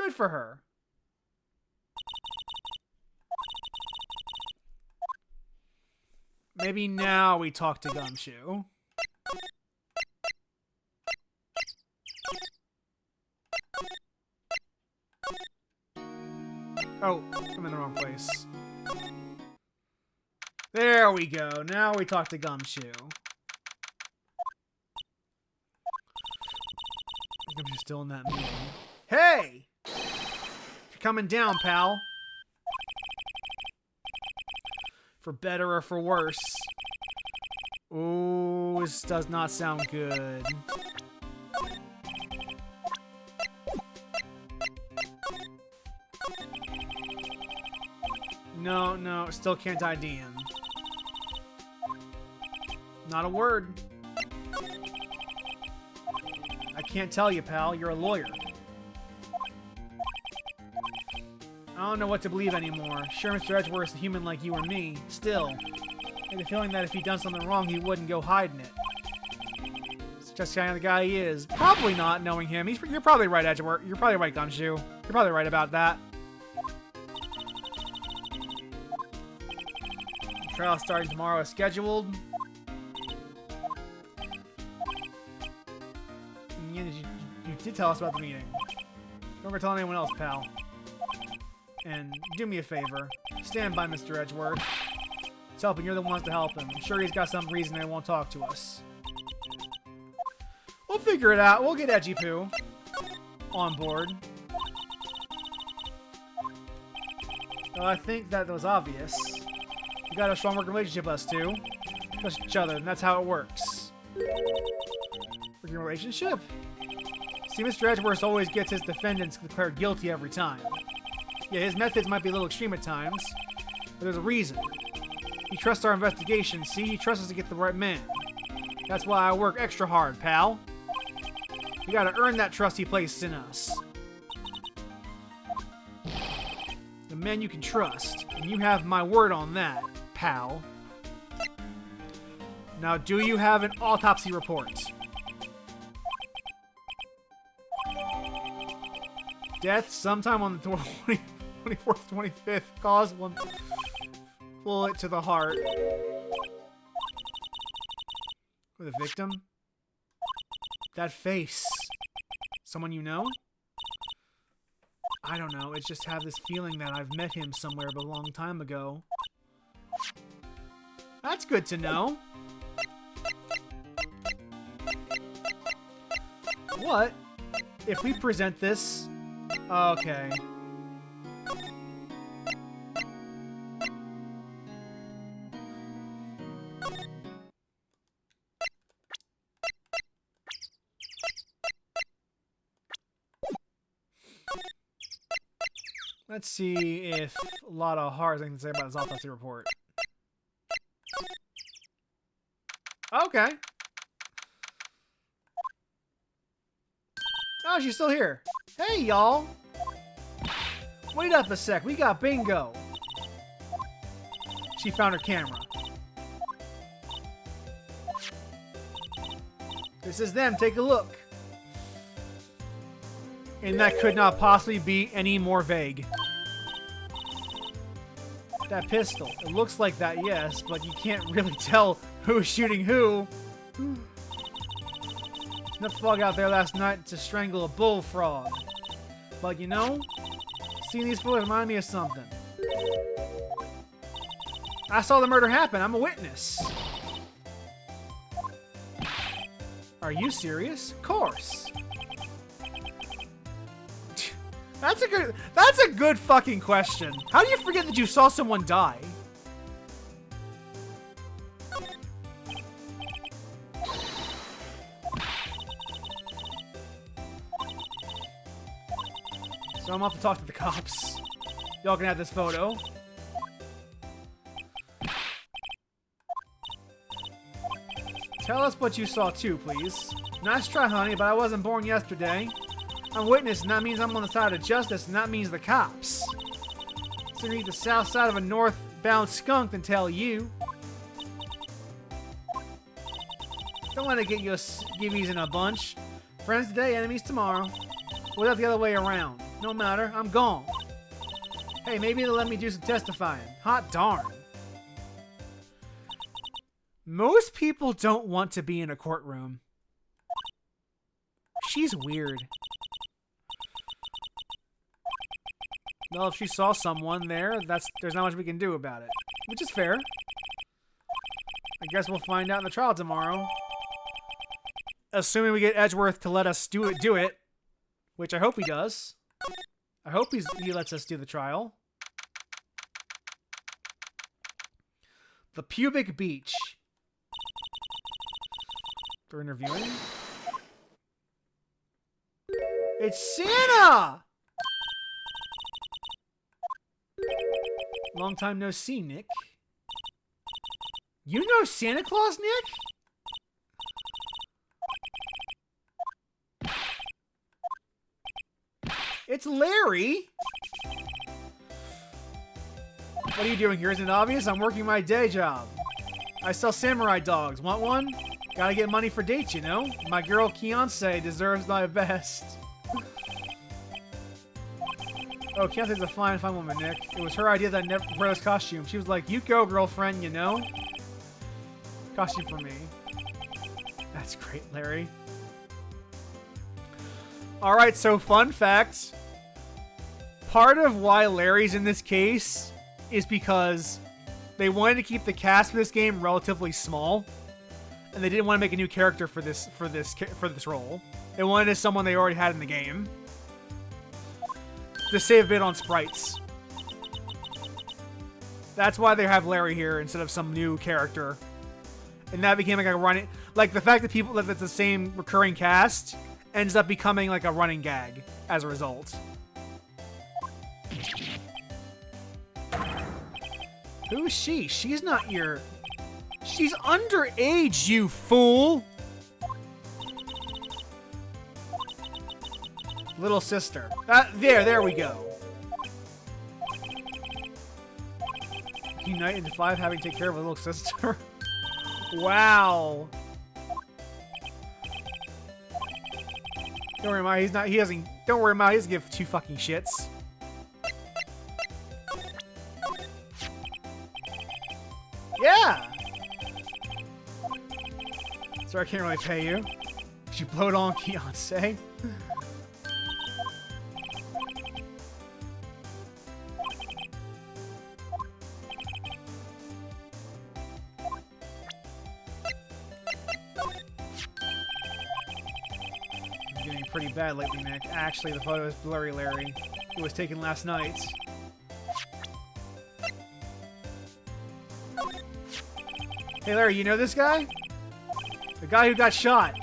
Good for her. Maybe now we talk to Gumshoe. Oh, I'm in the wrong place. There we go. Now we talk to Gumshoe. Gumshoe's still in that meeting. Hey! You're coming down, pal. For better or for worse. Ooh, this does not sound good. No, no, still can't ID him. Not a word. I can't tell you, pal. You're a lawyer. I don't know what to believe anymore. Sure, Mr. Edgeworth's a human like you or me. Still, I have the feeling that if he'd done something wrong, he wouldn't go hiding it. It's just kind of the guy he is. Probably not, knowing him. You're probably right, Edgeworth. You're probably right, Gumshoe. You're probably right about that. Trial starting tomorrow as scheduled. Yeah, you did tell us about the meeting. Don't ever tell anyone else, pal. And do me a favor. Stand by Mr. Edgeworth. It's helping. You're the ones to help him. I'm sure he's got some reason they won't talk to us. We'll figure it out. We'll get Edgy Poo on board. Well, I think that was obvious. We got a strong working relationship, us two. Trust each other, and that's how it works. Working relationship? See, Mr. Edgeworth always gets his defendants declared guilty every time. Yeah, his methods might be a little extreme at times, but there's a reason. He trusts our investigation, see? He trusts us to get the right man. That's why I work extra hard, pal. We gotta earn that trust he places in us. The men you can trust, and you have my word on that, pal. Now, do you have an autopsy report? Death sometime on the 24th, 25th. Cause one bullet to the heart. Or the victim? That face. Someone you know? I don't know. I just have this feeling that I've met him somewhere but a long time ago. That's good to know. What? If we present this... Okay. Let's see if a lot of hard things to say about his autopsy report. Okay. Oh, she's still here. Hey, y'all. Wait up a sec. We got bingo. She found her camera. This is them. Take a look. And that could not possibly be any more vague. That pistol. It looks like that, yes, but you can't really tell who's shooting who. There's enough fog out there last night to strangle a bullfrog. But you know, seeing these photos remind me of something. I saw the murder happen. I'm a witness. Are you serious? Of course. That's a good fucking question. How do you forget that you saw someone die? So I'm off to talk to the cops. Y'all can have this photo. Tell us what you saw too, please. Nice try, honey, but I wasn't born yesterday. I'm a witness, and that means I'm on the side of justice, and that means the cops. Sooner eat the south side of a northbound skunk than tell you. Don't want to get you skivvies in a bunch. Friends today, enemies tomorrow. What about the other way around? No matter, I'm gone. Hey, maybe they'll let me do some testifying. Hot darn. Most people don't want to be in a courtroom. She's weird. Well, if she saw someone there, there's not much we can do about it. Which is fair. I guess we'll find out in the trial tomorrow. Assuming we get Edgeworth to let us do it. Which I hope he does. I hope he lets us do the trial. The Pubic Beach. They're interviewing. It's Santa! Long time no see, Nick. You know Santa Claus, Nick? It's Larry! What are you doing here? Isn't it obvious? I'm working my day job. I sell samurai dogs. Want one? Gotta get money for dates, you know? My girl Fiance deserves my best. Oh, Fiance's a fine woman, Nick. It was her idea that I never wear this costume. She was like, you go, girlfriend, you know? Costume for me. That's great, Larry. Alright, so fun fact. Part of why Larry's in this case is because they wanted to keep the cast for this game relatively small, and they didn't want to make a new character for this role. They wanted someone they already had in the game to save a bit on sprites. That's why they have Larry here instead of some new character, and that became like a running, like the fact that that's the same recurring cast ends up becoming like a running gag as a result. Who is she? She's not your... She's underage, you fool! Little sister. There we go. Unite into 5 having to take care of a little sister. Wow. Don't worry, Ma, don't worry, Ma, he doesn't give 2 fucking shits. Yeah! Sorry, I can't really pay you. Did you blow it on Fiance? I'm getting pretty bad lately, Nick. Actually, the photo is blurry, Larry. It was taken last night. Hey Larry, you know this guy? The guy who got shot.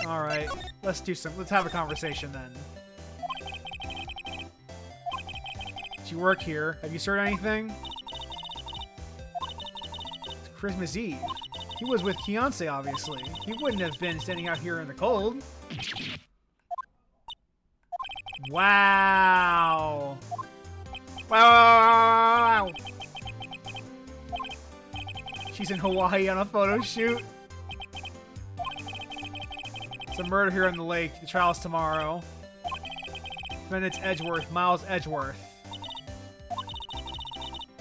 Alright, let's have a conversation then. Do you work here? Have you served anything? It's Christmas Eve. He was with Fiance, obviously. He wouldn't have been standing out here in the cold. Wow. Wow. She's in Hawaii on a photo shoot. It's a murder here on the lake. The trial's tomorrow. Defendant's Edgeworth. Miles Edgeworth.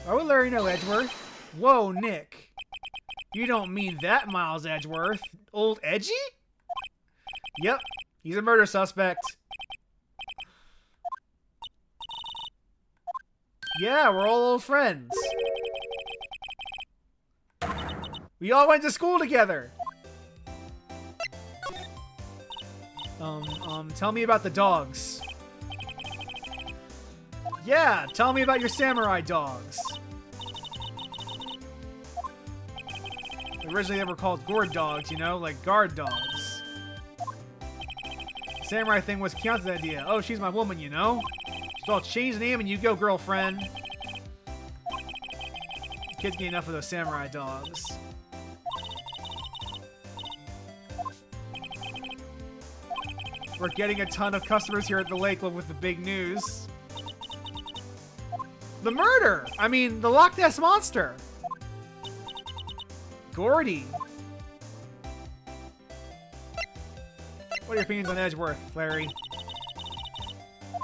Why would Larry know Edgeworth? Whoa, Nick. You don't mean that Miles Edgeworth. Old Edgy? Yep. He's a murder suspect. Yeah, we're all old friends. We all went to school together. Tell me about the dogs. Yeah, tell me about your samurai dogs. Originally they were called gourd dogs, you know, like guard dogs. The samurai thing was Kian's idea. Oh, she's my woman, you know? So I'll change the name and you go, girlfriend. Kids get enough of those samurai dogs. We're getting a ton of customers here at the lake with the big news. The murder! I mean, the Loch Ness Monster! Gordy. What are your opinions on Edgeworth, Larry?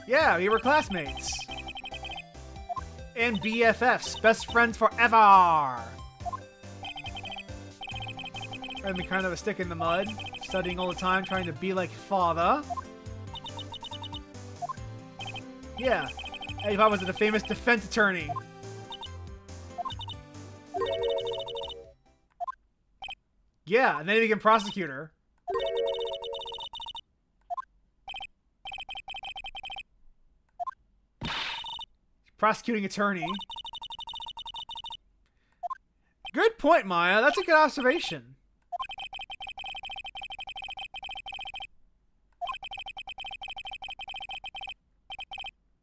Yeah, we were classmates. And BFFs, best friends forever. I've been kind of a stick in the mud, studying all the time, trying to be like father. Yeah, Eddie Pop was a famous defense attorney. Yeah, and then he became prosecutor. Prosecuting attorney. Good point, Maya. That's a good observation.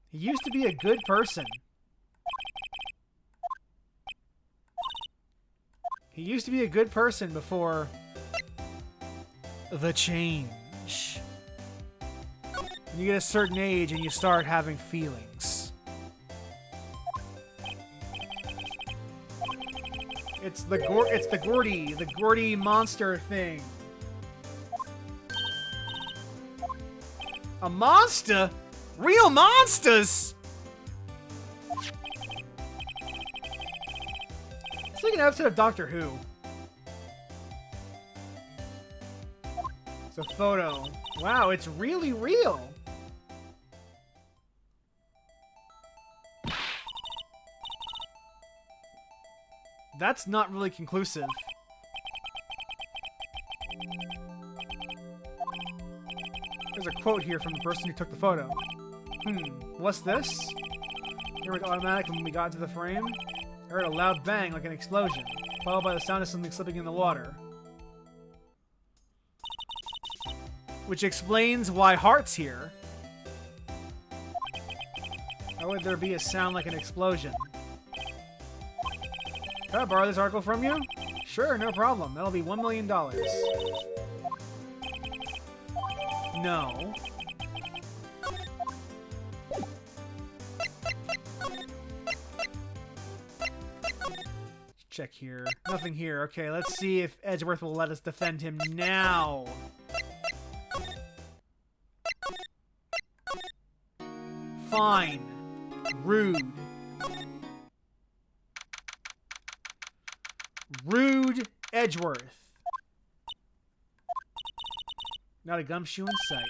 He used to be a good person. He used to be a good person before the change. When you get a certain age and you start having feelings. It's the Gordy monster thing. A monster? Real monsters? It's like an episode of Doctor Who. It's a photo. Wow, it's really real. That's not really conclusive. There's a quote here from the person who took the photo. What's this? Here was automatic when we got into the frame. I heard a loud bang like an explosion, followed by the sound of something slipping in the water. Which explains why Heart's here. Why would there be a sound like an explosion? Can I borrow this article from you? Sure, no problem. That'll be $1 million. No. Check here. Nothing here. Okay, let's see if Edgeworth will let us defend him now. Fine. Rude. Rude Edgeworth. Not a gumshoe in sight.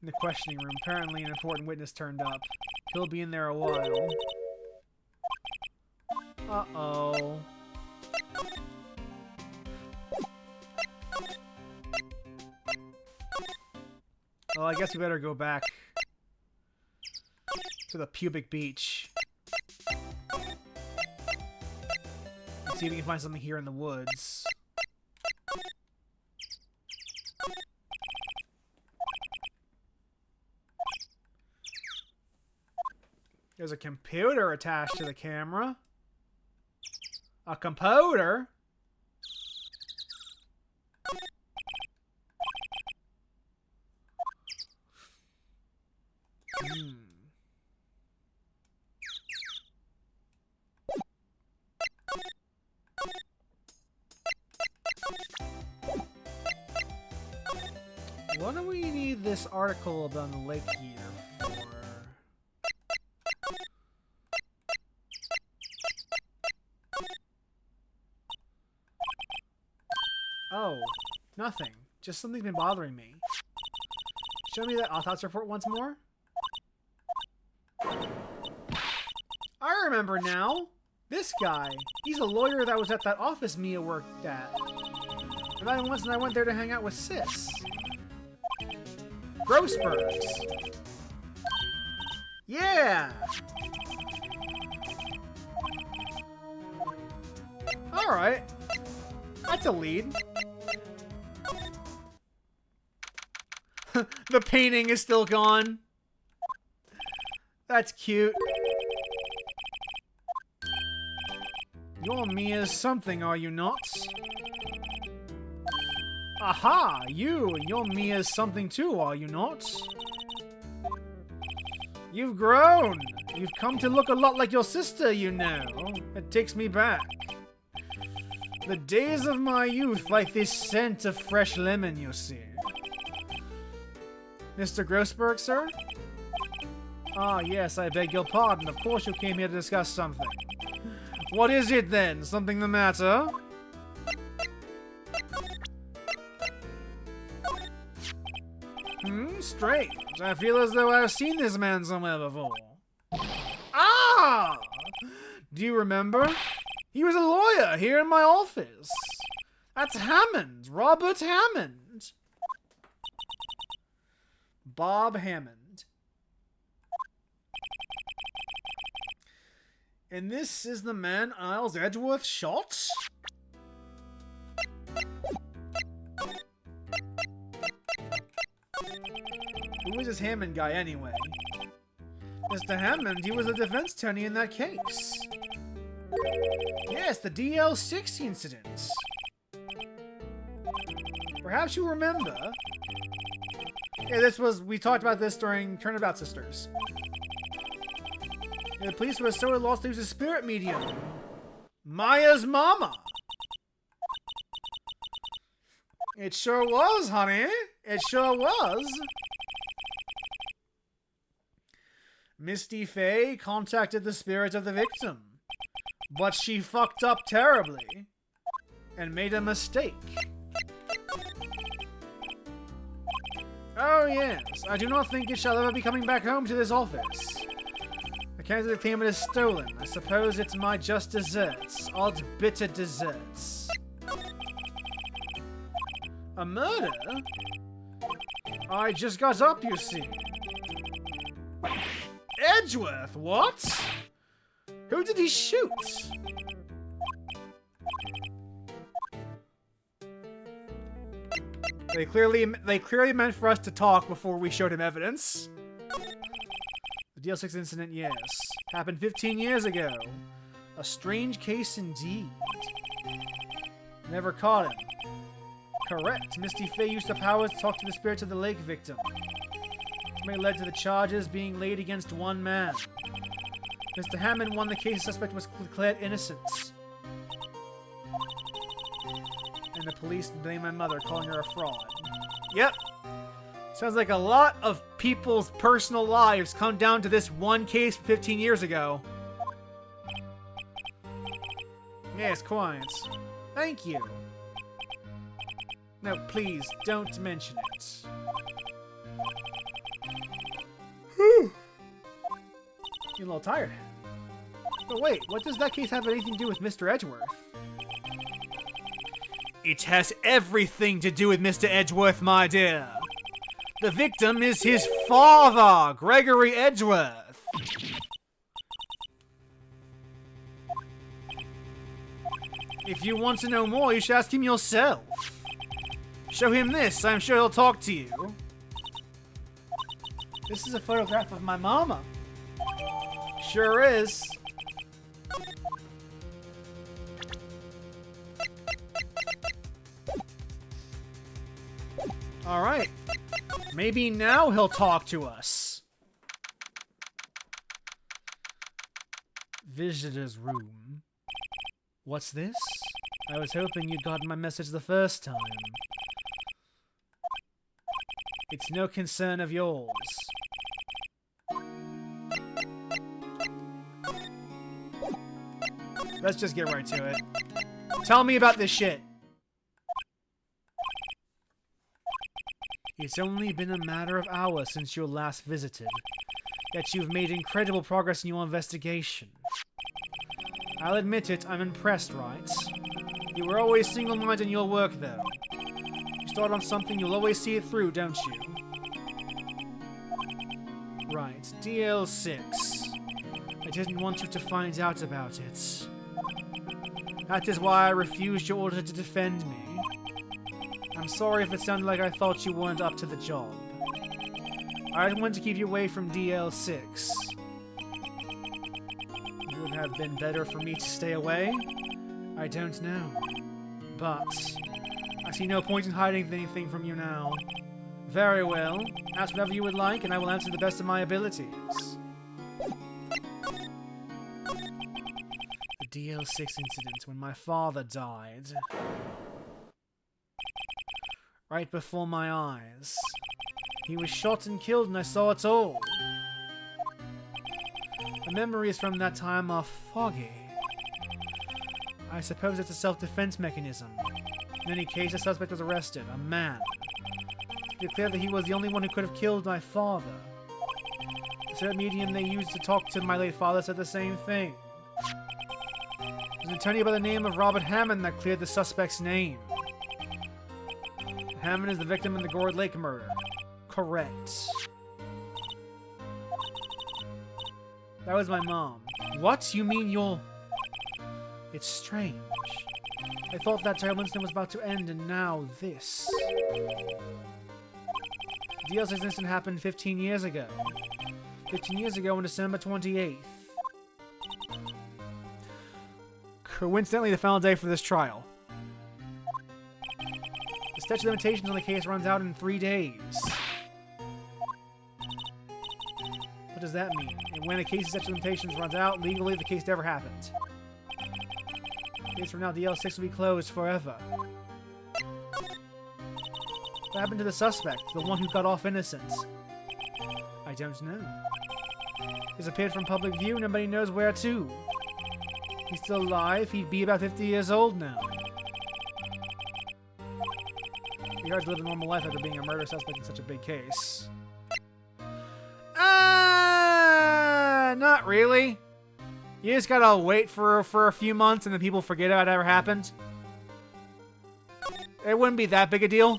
In the questioning room, apparently an important witness turned up. He'll be in there a while. Uh-oh. Well, I guess we better go back to the pubic beach. Let's see if we can find something here in the woods. There's a computer attached to the camera. A computer? What do we need this article about the lake here for? Oh, nothing. Just something's been bothering me. Show me that autopsy report once more. I remember now. This guy. He's a lawyer that was at that office Mia worked at. And I went there to hang out with Sis. Grossbergs. Yeah! Alright. That's a lead. The painting is still gone. That's cute. You're Mia's something, are you not? Aha! You're Mia's something too, are you not? You've grown! You've come to look a lot like your sister, you know. It takes me back. The days of my youth, like this scent of fresh lemon, you see. Mr. Grossberg, sir? Ah, yes, I beg your pardon. Of course you came here to discuss something. What is it, then? Something the matter? Strange. I feel as though I've seen this man somewhere before. Ah! Do you remember? He was a lawyer here in my office. That's Hammond. Robert Hammond. Bob Hammond. And this is the man Isles Edgeworth shot? Who was this Hammond guy anyway? Mr. Hammond, he was a defense attorney in that case. Yes, the DL6 incident. Perhaps you remember. Yeah, we talked about this during Turnabout Sisters. Yeah, the police were so lost he was a spirit medium. Maya's mama. It sure was, honey. It sure was. Misty Faye contacted the spirit of the victim, but she fucked up terribly and made a mistake. Oh yes, I do not think it shall ever be coming back home to this office. The candidate claim it is stolen. I suppose it's my just desserts, odd bitter desserts. A murder? I just got up, you see. Edgeworth, what? Who did he shoot? They clearly meant for us to talk before we showed him evidence. The DL6 incident, yes. Happened 15 years ago. A strange case indeed. Never caught him. Correct. Misty Faye used the powers to talk to the spirits of the lake victim. This may have led to the charges being laid against one man. Mr. Hammond won the case. The suspect was declared innocent. And the police blame my mother, calling her a fraud. Yep. Sounds like a lot of people's personal lives come down to this one case 15 years ago. Yes, quite. Thank you. No, please, don't mention it. Whew. You're a little tired. But wait, what does that case have anything to do with Mr. Edgeworth? It has everything to do with Mr. Edgeworth, my dear. The victim is his father, Gregory Edgeworth. If you want to know more, you should ask him yourself. Show him this, I'm sure he'll talk to you. This is a photograph of my mama. Sure is. Alright. Maybe now he'll talk to us. Visitor's room. What's this? I was hoping you'd gotten my message the first time. It's no concern of yours. Let's just get right to it. Tell me about this shit. It's only been a matter of hours since you were last visited, yet you've made incredible progress in your investigation. I'll admit it, I'm impressed, Wright. You were always single-minded in your work, though. You start on something, you'll always see it through, don't you? Right, DL6. I didn't want you to find out about it. That is why I refused your order to defend me. I'm sorry if it sounded like I thought you weren't up to the job. I didn't want to keep you away from DL6. It would have been better for me to stay away? I don't know. But I see no point in hiding anything from you now. Very well. Ask whatever you would like, and I will answer to the best of my abilities. The DL6 incident when my father died. Right before my eyes. He was shot and killed and I saw it all. The memories from that time are foggy. I suppose it's a self-defense mechanism. In any case, the suspect was arrested, a man. It declared that he was the only one who could have killed my father. The third medium they used to talk to my late father said the same thing. It was an attorney by the name of Robert Hammond that cleared the suspect's name. Hammond is the victim in the Gourd Lake murder. Correct. That was my mom. What? You mean you're... It's strange. I thought that terrible incident was about to end, and now this. The DL6 incident happened 15 years ago. 15 years ago on December 28th. Coincidentally, the final day for this trial. The statute of limitations on the case runs out in 3 days. What does that mean? And when a case's statute of limitations runs out, legally the case never happened. Case from now, DL6 will be closed forever. What happened to the suspect? The one who got off innocent? I don't know. He's appeared from public view, nobody knows where to. He's still alive, he'd be about 50 years old now. It'd be hard to live a normal life after being a murder suspect in such a big case. Not really. You just gotta wait for a few months and then people forget about it ever happened. It wouldn't be that big a deal.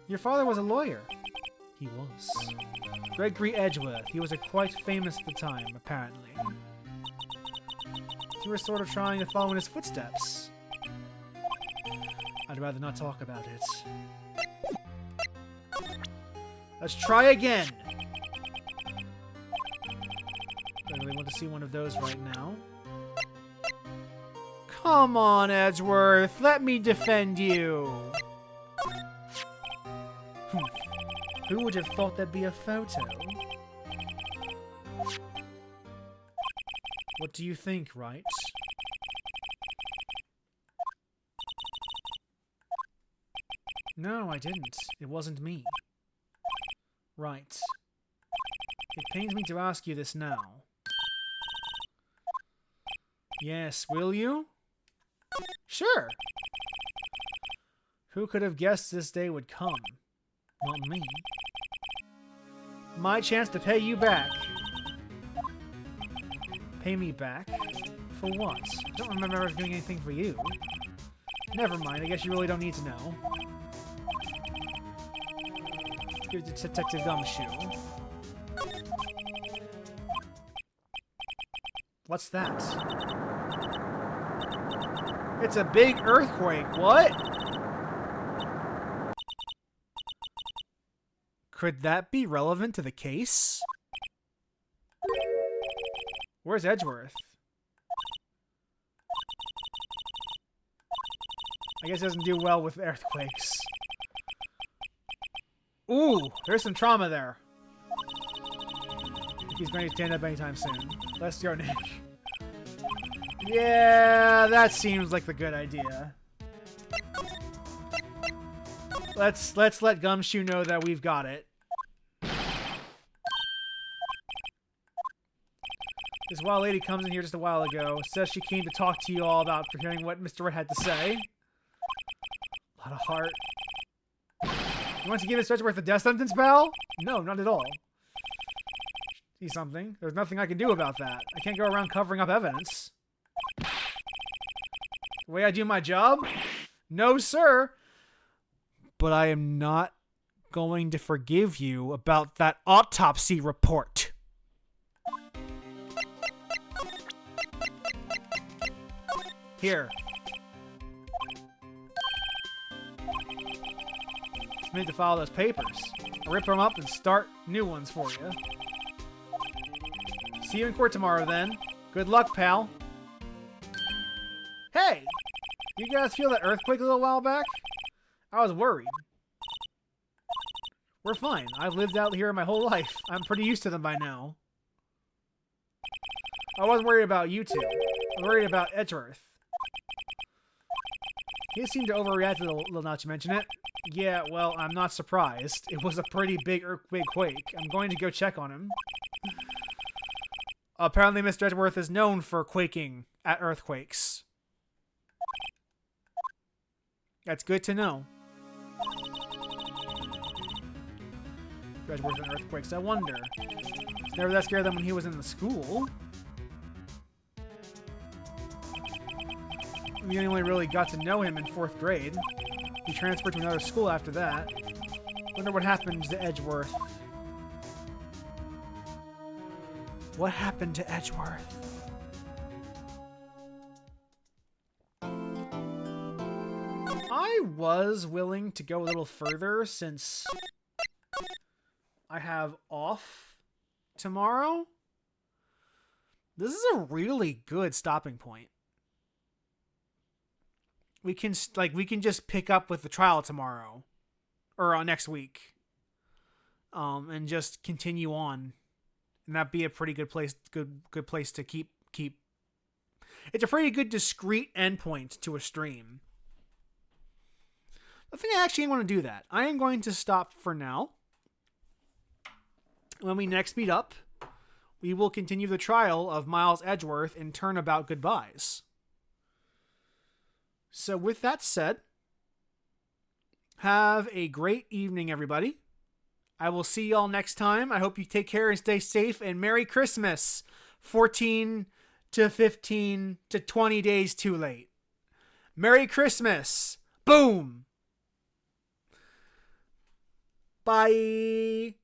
Your father was a lawyer. He was. Gregory Edgeworth. He was quite famous at the time, apparently. You were sort of trying to follow in his footsteps. I'd rather not talk about it. Let's try again! I really want to see one of those right now. Come on, Edgeworth! Let me defend you! Who would have thought there'd be a photo? What do you think, Wright? No, I didn't. It wasn't me. Right. It pains me to ask you this now. Yes, will you? Sure! Who could have guessed this day would come? Not me. My chance to pay you back. Pay me back? For what? I don't remember ever doing anything for you. Never mind, I guess you really don't need to know. Give it to Detective Gumshoe. What's that? It's a big earthquake, what? Could that be relevant to the case? Where's Edgeworth? I guess he doesn't do well with earthquakes. Ooh, there's some trauma there. He's going to stand up anytime soon. Bless your Nick. Yeah, that seems like the good idea. Let's let Gumshoe know that we've got it. This wild lady comes in here just a while ago, says she came to talk to you all about hearing what Mr. Wright had to say. A lot of heart. You want to give Mr. Edgeworth a death sentence, pal? No, not at all. See something? There's nothing I can do about that. I can't go around covering up evidence. The way I do my job? No, sir. But I am not going to forgive you about that autopsy report. Here. I need to file those papers. I'll rip them up and start new ones for you. See you in court tomorrow, then. Good luck, pal. Hey! You guys feel that earthquake a little while back? I was worried. We're fine. I've lived out here my whole life. I'm pretty used to them by now. I wasn't worried about you two. I'm worried about Edgeworth. He seemed to overreact a little now that you mention it. Yeah, well, I'm not surprised. It was a pretty big quake. I'm going to go check on him. Apparently, Mr. Edgeworth is known for quaking at earthquakes. That's good to know. Edgeworth and earthquakes, I wonder. It's never that scared them when he was in the school. We only really got to know him in 4th grade. He transferred to another school after that. Wonder what happened to Edgeworth. What happened to Edgeworth? I was willing to go a little further since I have off tomorrow. This is a really good stopping point. We can just pick up with the trial tomorrow or next week, and just continue on, and that'd be a pretty good place. Good place to keep. It's a pretty good discrete endpoint to a stream. I think I actually want to do that. I am going to stop for now. When we next meet up, we will continue the trial of Miles Edgeworth in Turnabout Goodbyes. So with that said, have a great evening, everybody. I will see y'all next time. I hope you take care and stay safe, and Merry Christmas. 14 to 15 to 20 days too late. Merry Christmas. Boom. Bye.